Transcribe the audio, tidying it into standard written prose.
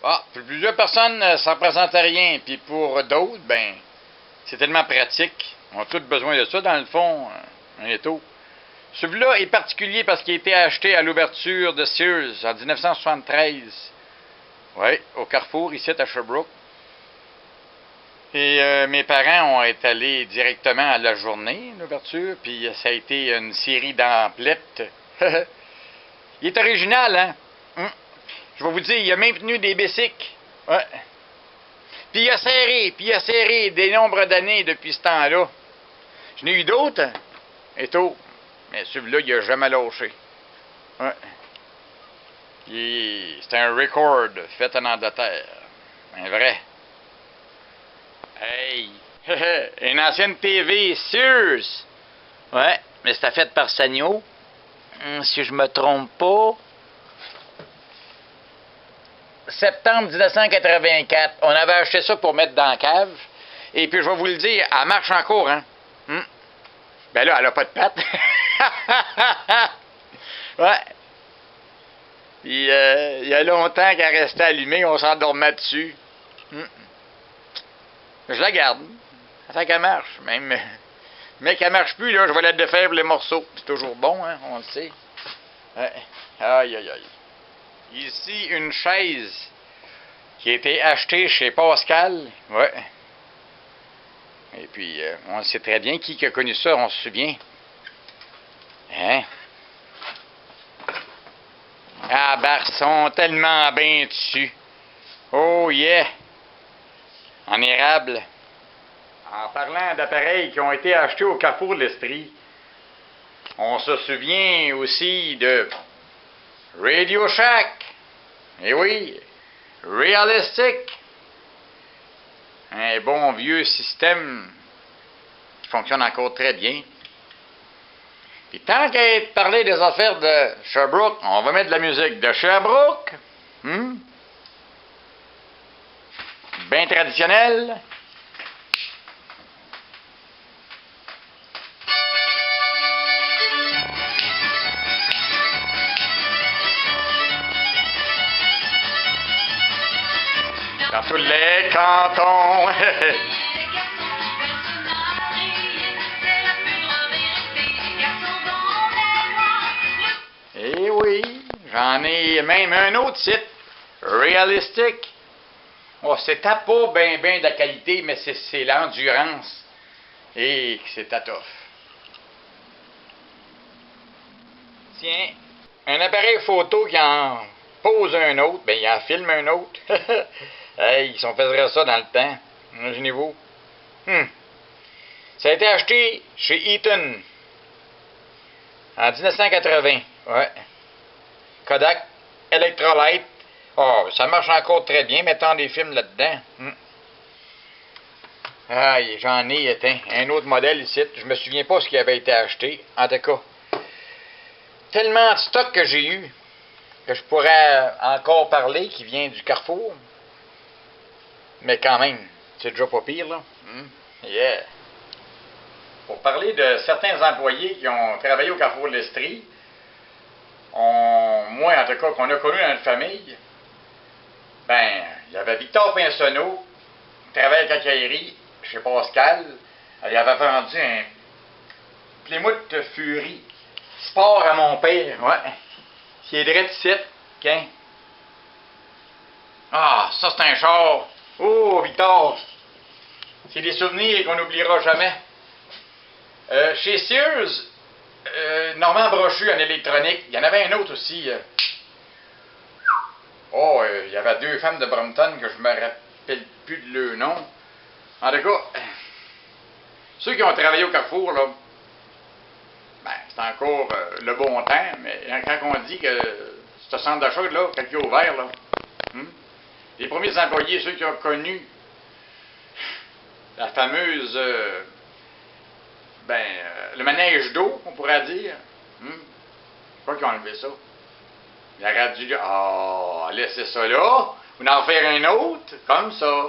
Ah, pour plusieurs personnes, ça ne représente rien. Puis pour d'autres, ben, c'est tellement pratique. On a tous besoin de ça, dans le fond, un étau. Celui-là est particulier parce qu'il a été acheté à l'ouverture de Sears en 1973. Oui, au Carrefour, ici à Sherbrooke. Et mes parents ont été allés directement à la journée, l'ouverture, puis ça a été une série d'emplettes. Il est original, hein? Je vais vous dire, il a même tenu des bicycles. Ouais. Puis il a serré des nombres d'années depuis ce temps-là. J'en ai eu d'autres, hein? Et tout. Mais celui-là, il a jamais lâché. Ouais. C'est un record fait en Angleterre. Un vrai. Hey! Une ancienne TV Sears! Ouais, mais c'était fait par Sanyo. Si je me trompe pas. Septembre 1984. On avait acheté ça pour mettre dans la cave. Et puis je vais vous le dire, elle marche encore, hein? Ben là, elle a pas de pattes. Ouais. Puis il y a longtemps qu'elle restait allumée, on s'endormait dessus. Je la garde. Attends qu'elle marche. Même. Mais qu'elle marche plus, là, je vais la défaire pour les morceaux. C'est toujours bon, hein, on le sait. Ouais. Aïe, aïe, aïe. Ici, une chaise qui a été achetée chez Pascal. Ouais. Et puis, on sait très bien qui a connu ça, on se souvient. Hein? Ah, Barson, tellement bien dessus. Oh, yeah! En érable. En parlant d'appareils qui ont été achetés au Carrefour de l'Esprit, on se souvient aussi de Radio Shack. Eh oui, Realistic. Un bon vieux système qui fonctionne encore très bien. Puis tant qu'à parler des affaires de Sherbrooke, on va mettre de la musique de Sherbrooke. Bien traditionnelle. Dans tous les cantons. Eh oui, j'en ai même un autre site, Realistic. Oh, c'est pas bien de la qualité, mais c'est l'endurance. Et c'est tatoff. Tiens, un appareil photo qui en pose un autre, ben il en filme un autre. Hey, ils sont faisait ça dans le temps. Imaginez-vous. Ça a été acheté chez Eaton en 1980. Ouais. Kodak Electrolyte. Oh, ça marche encore très bien, mettant des films là-dedans. Aïe, j'en ai éteint. Un autre modèle ici. Je me souviens pas ce qui avait été acheté. En tout cas, tellement de stock que j'ai eu que je pourrais encore parler qui vient du Carrefour. Mais quand même, c'est déjà pas pire, là. Yeah. Pour parler de certains employés qui ont travaillé au Carrefour de l'Estrie, moi, en tout cas, qu'on a connu dans notre famille, ben, il y avait Victor Pinsonneau, qui travaillait à la cacaillerie chez Pascal. Il avait vendu un Plymouth Fury Sport à mon père, ouais. Qui est direct ici, qu'un. Ah, ça c'est un char. Oh, Victor! C'est des souvenirs qu'on n'oubliera jamais. Chez Sears, Normand Brochu en électronique, il y en avait un autre aussi. Il y avait deux femmes de Brompton que je me rappelle plus de leur nom. En tout cas, ceux qui ont travaillé au Carrefour, là, ben, c'est encore le bon temps, mais quand on dit que ce centre d'achat, là, quand il est ouvert, là, les premiers employés, ceux qui ont connu la fameuse, le manège d'eau, on pourrait dire, je sais pas qui ont enlevé ça. Il aurait dû dire, laissez ça là, vous en faire un autre, comme ça.